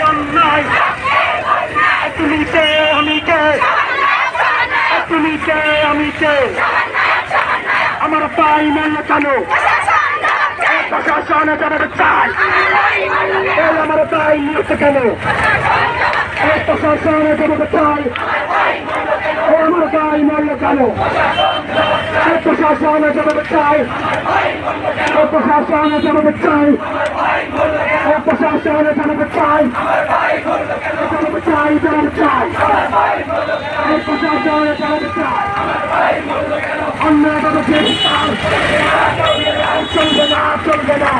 অন্যায় তুমি কে আমি কে তুমি কে আমি কে আমার ভাই মূল্য কেন প্রশাসনে জানাতে চাই আমার ভাই নিহত কেন প্রশাসনে জানাতে চাই আমার ভাই মূল্য কেন প্রশাসনে জানাতে চাই প্রশাসনে জানাতে চাই প্রশাসনে জানাতে চাই জানাতে চাই জানাতে চাই প্রশাসনে জানাতে চাই অন্যায় চলবে না চলবে না